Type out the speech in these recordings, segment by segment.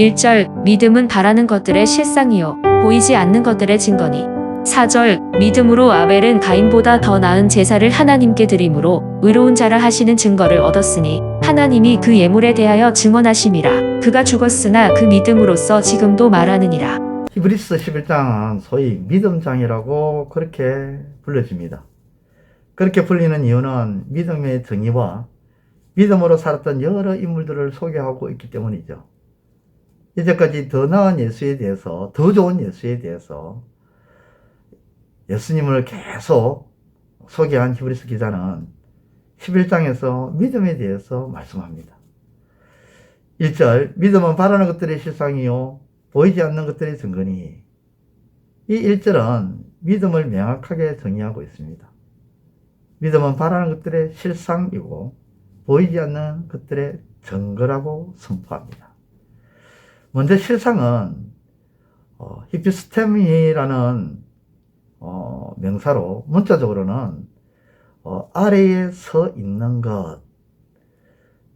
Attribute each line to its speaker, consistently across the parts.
Speaker 1: 1절 믿음은 바라는 것들의 실상이요 보이지 않는 것들의 증거니. 4절 믿음으로 아벨은 가인보다 더 나은 제사를 하나님께 드림으로 의로운 자라 하시는 증거를 얻었으니 하나님이 그 예물에 대하여 증언하심이라. 그가 죽었으나 그 믿음으로써 지금도 말하느니라.
Speaker 2: 히브리서 11장은 소위 믿음장이라고 그렇게 불려집니다. 그렇게 불리는 이유는 믿음의 정의와 믿음으로 살았던 여러 인물들을 소개하고 있기 때문이죠. 이제까지 더 나은 예수에 대해서, 더 좋은 예수에 대해서 예수님을 계속 소개한 히브리서 기자는 11장에서 믿음에 대해서 말씀합니다. 1절 믿음은 바라는 것들의 실상이요 보이지 않는 것들의 증거니. 이 1절은 믿음을 명확하게 정의하고 있습니다. 믿음은 바라는 것들의 실상이고 보이지 않는 것들의 증거라고 선포합니다. 먼저 실상은 히피스템이라는 명사로 문자적으로는 아래에 서 있는 것,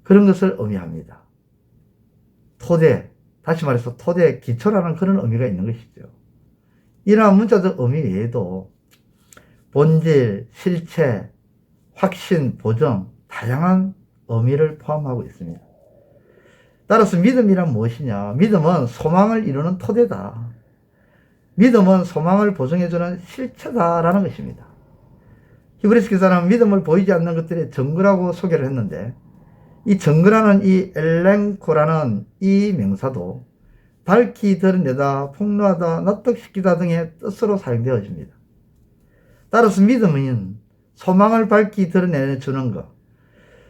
Speaker 2: 그런 것을 의미합니다. 토대, 다시 말해서 토대, 기초라는 그런 의미가 있는 것이죠. 이러한 문자적 의미 외에도 본질, 실체, 확신, 보정, 다양한 의미를 포함하고 있습니다. 따라서 믿음이란 무엇이냐? 믿음은 소망을 이루는 토대다. 믿음은 소망을 보증해주는 실체다라는 것입니다. 히브리서 기자는 믿음을 보이지 않는 것들의 증거라고 소개를 했는데, 이 증거라는 이 엘렌코라는 이 명사도 밝히 드러내다, 폭로하다, 납득시키다 등의 뜻으로 사용되어집니다. 따라서 믿음은 소망을 밝히 드러내주는 것,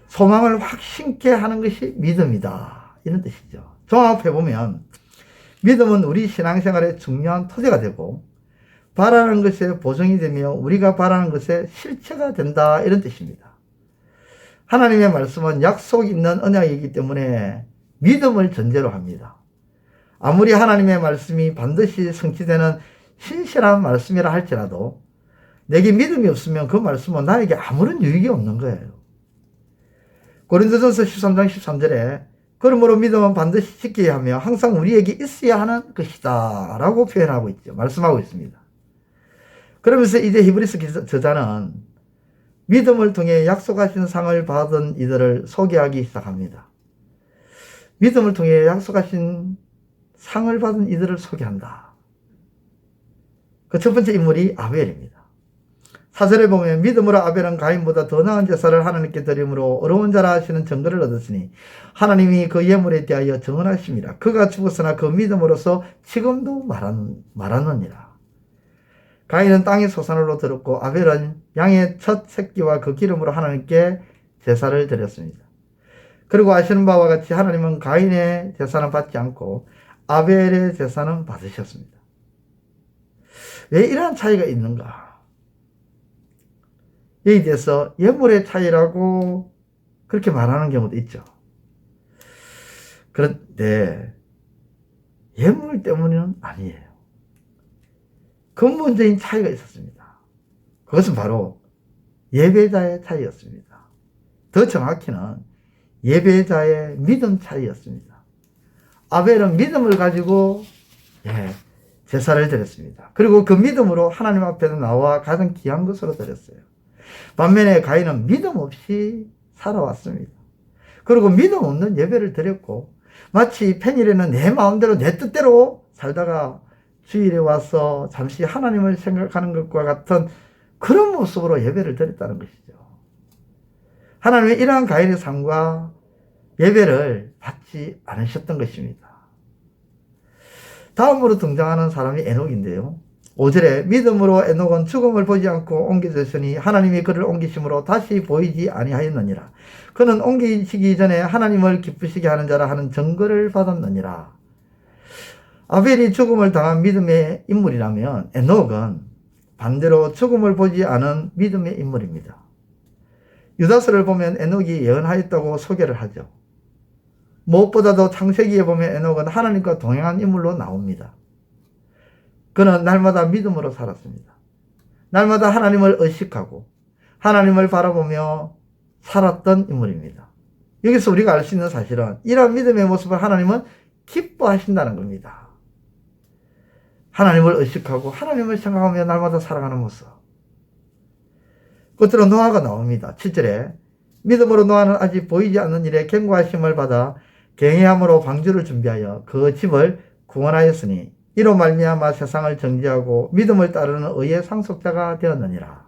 Speaker 2: 소망을 확신케 하는 것이 믿음이다, 이런 뜻이죠. 종합해보면 믿음은 우리 신앙생활의 중요한 토대가 되고 바라는 것에 보증이 되며 우리가 바라는 것에 실체가 된다, 이런 뜻입니다. 하나님의 말씀은 약속 있는 언약이기 때문에 믿음을 전제로 합니다. 아무리 하나님의 말씀이 반드시 성취되는 신실한 말씀이라 할지라도 내게 믿음이 없으면 그 말씀은 나에게 아무런 유익이 없는 거예요. 고린도전서 13장 13절에 그러므로 믿음은 반드시 지켜야 하며 항상 우리에게 있어야 하는 것이다 라고 표현하고 있죠. 말씀하고 있습니다. 그러면서 이제 히브리서 저자는 믿음을 통해 약속하신 상을 받은 이들을 소개하기 시작합니다. 믿음을 통해 약속하신 상을 받은 이들을 소개한다. 그 첫 번째 인물이 아벨입니다. 4절에 보면 믿음으로 아벨은 가인보다 더 나은 제사를 하나님께 드림으로 의로운 자라 하시는 증거를 얻었으니 하나님이 그 예물에 대하여 증언하심이라. 그가 죽었으나 그 믿음으로써 지금도 말하느니라. 가인은 땅의 소산으로 들었고 아벨은 양의 첫 새끼와 그 기름으로 하나님께 제사를 드렸습니다. 그리고 아시는 바와 같이 하나님은 가인의 제사는 받지 않고 아벨의 제사는 받으셨습니다. 왜 이러한 차이가 있는가? 여기에 대해서 예물의 차이라고 그렇게 말하는 경우도 있죠. 그런데 예물 때문은 아니에요. 근본적인 차이가 있었습니다. 그것은 바로 예배자의 차이였습니다. 더 정확히는 예배자의 믿음 차이였습니다. 아벨은 믿음을 가지고 제사를 드렸습니다. 그리고 그 믿음으로 하나님 앞에서 나와 가장 귀한 것으로 드렸어요. 반면에 가인은 믿음 없이 살아왔습니다. 그리고 믿음 없는 예배를 드렸고 마치 평일에는 내 마음대로 내 뜻대로 살다가 주일에 와서 잠시 하나님을 생각하는 것과 같은 그런 모습으로 예배를 드렸다는 것이죠. 하나님은 이러한 가인의 삶과 예배를 받지 않으셨던 것입니다. 다음으로 등장하는 사람이 에녹인데요. 5절에 믿음으로 에녹은 죽음을 보지 않고 옮겨졌으니 하나님이 그를 옮기심으로 다시 보이지 아니하였느니라. 그는 옮기시기 전에 하나님을 기쁘시게 하는 자라 하는 증거를 받았느니라. 아벨이 죽음을 당한 믿음의 인물이라면 에녹은 반대로 죽음을 보지 않은 믿음의 인물입니다. 유다서를 보면 에녹이 예언하였다고 소개를 하죠. 무엇보다도 창세기에 보면 에녹은 하나님과 동행한 인물로 나옵니다. 그는 날마다 믿음으로 살았습니다. 날마다 하나님을 의식하고 하나님을 바라보며 살았던 인물입니다. 여기서 우리가 알 수 있는 사실은 이러한 믿음의 모습을 하나님은 기뻐하신다는 겁니다. 하나님을 의식하고 하나님을 생각하며 날마다 살아가는 모습. 끝으로 노아가 나옵니다. 7절에 믿음으로 노아는 아직 보이지 않는 일에 경고하심을 받아 경외함으로 방주를 준비하여 그 집을 구원하였으니 이로 말미암아 세상을 정죄하고 믿음을 따르는 의의 상속자가 되었느니라.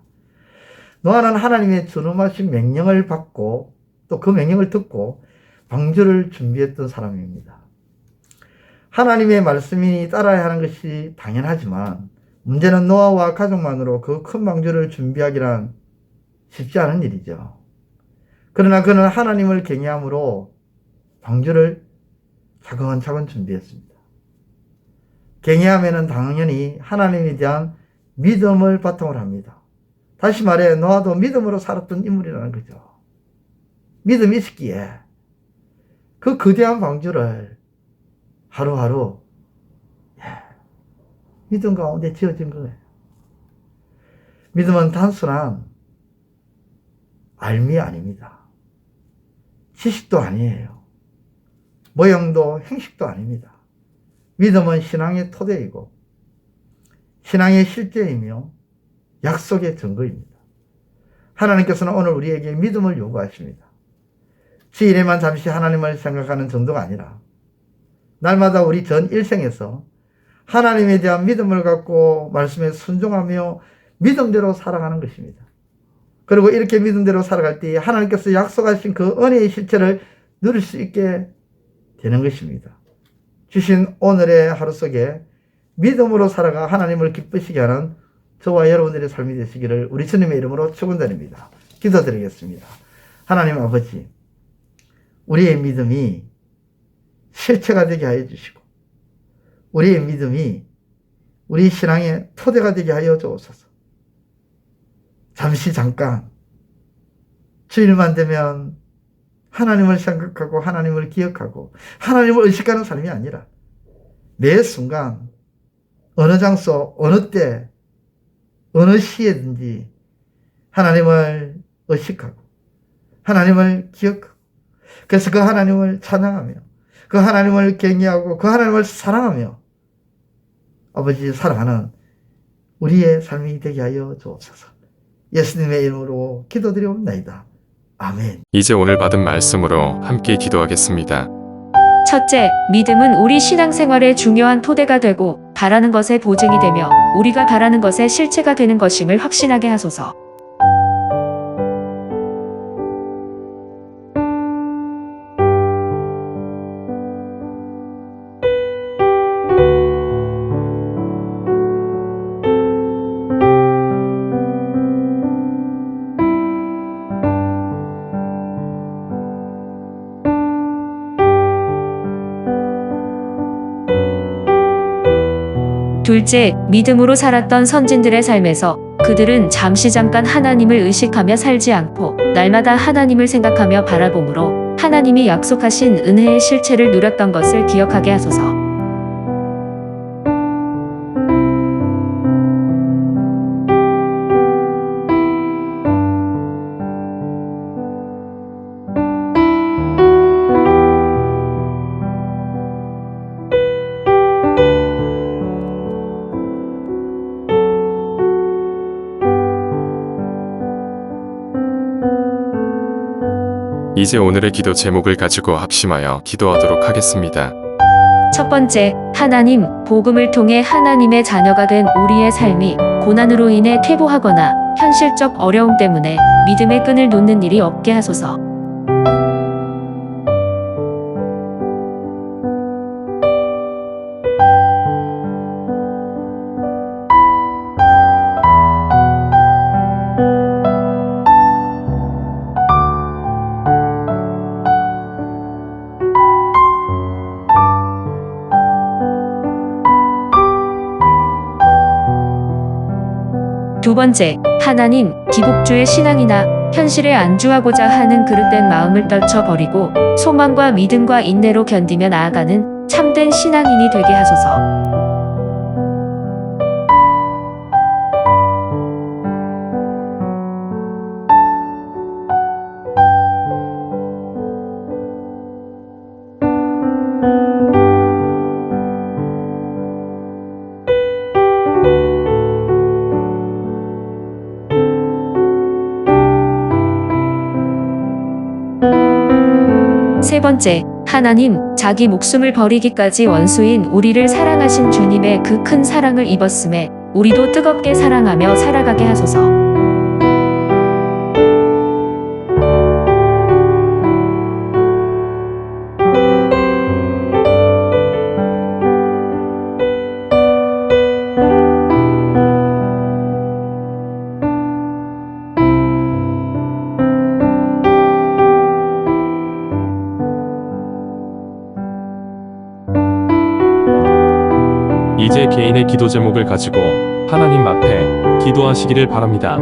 Speaker 2: 노아는 하나님의 준엄하신 명령을 받고 또 그 명령을 듣고 방주를 준비했던 사람입니다. 하나님의 말씀이 따라야 하는 것이 당연하지만 문제는 노아와 가족만으로 그 큰 방주를 준비하기란 쉽지 않은 일이죠. 그러나 그는 하나님을 경외함으로 방주를 차근차근 준비했습니다. 경외함에는 당연히 하나님에 대한 믿음을 바탕으로 합니다. 다시 말해 노아도 믿음으로 살았던 인물이라는 거죠. 믿음이 있었기에 그 거대한 방주를 하루하루 믿음 가운데 지어진 거예요. 믿음은 단순한 알미 아닙니다. 지식도 아니에요. 모형도 형식도 아닙니다. 믿음은 신앙의 토대이고 신앙의 실제이며 약속의 증거입니다. 하나님께서는 오늘 우리에게 믿음을 요구하십니다. 주일에만 잠시 하나님을 생각하는 정도가 아니라 날마다 우리 전 일생에서 하나님에 대한 믿음을 갖고 말씀에 순종하며 믿음대로 살아가는 것입니다. 그리고 이렇게 믿음대로 살아갈 때 하나님께서 약속하신 그 은혜의 실체를 누릴 수 있게 되는 것입니다. 주신 오늘의 하루 속에 믿음으로 살아가 하나님을 기쁘시게 하는 저와 여러분들의 삶이 되시기를 우리 주님의 이름으로 축원드립니다. 기도드리겠습니다. 하나님 아버지, 우리의 믿음이 실체가 되게 하여 주시고 우리의 믿음이 우리 신앙의 토대가 되게 하여 주옵소서. 잠깐 주일만 되면 하나님을 생각하고 하나님을 기억하고 하나님을 의식하는 삶이 아니라 매 순간 어느 장소 어느 때 어느 시에든지 하나님을 의식하고 하나님을 기억하고 그래서 그 하나님을 찬양하며 그 하나님을 경외하고 그 하나님을 사랑하며 아버지 사랑하는 우리의 삶이 되게 하여 주옵소서. 예수님의 이름으로 기도드리옵나이다. 아멘.
Speaker 3: 이제 오늘 받은 말씀으로 함께 기도하겠습니다.
Speaker 1: 첫째, 믿음은 우리 신앙생활의 중요한 토대가 되고 바라는 것의 보증이 되며 우리가 바라는 것의 실체가 되는 것임을 확신하게 하소서. 둘째, 믿음으로 살았던 선진들의 삶에서 그들은 잠깐 하나님을 의식하며 살지 않고 날마다 하나님을 생각하며 바라봄으로 하나님이 약속하신 은혜의 실체를 누렸던 것을 기억하게 하소서.
Speaker 3: 이제 오늘의 기도 제목을 가지고 합심하여 기도하도록 하겠습니다.
Speaker 1: 첫 번째, 하나님, 복음을 통해 하나님의 자녀가 된 우리의 삶이 고난으로 인해 퇴보하거나 현실적 어려움 때문에 믿음의 끈을 놓는 일이 없게 하소서. 두 번째, 하나님, 기복주의 신앙이나 현실에 안주하고자 하는 그릇된 마음을 떨쳐버리고 소망과 믿음과 인내로 견디며 나아가는 참된 신앙인이 되게 하소서. 번째, 하나님, 자기 목숨을 버리기까지 원수인 우리를 사랑하신 주님의 그 큰 사랑을 입었음에 우리도 뜨겁게 사랑하며 살아가게 하소서.
Speaker 4: 이제 개인의 기도 제목을 가지고 하나님 앞에 기도하시기를 바랍니다.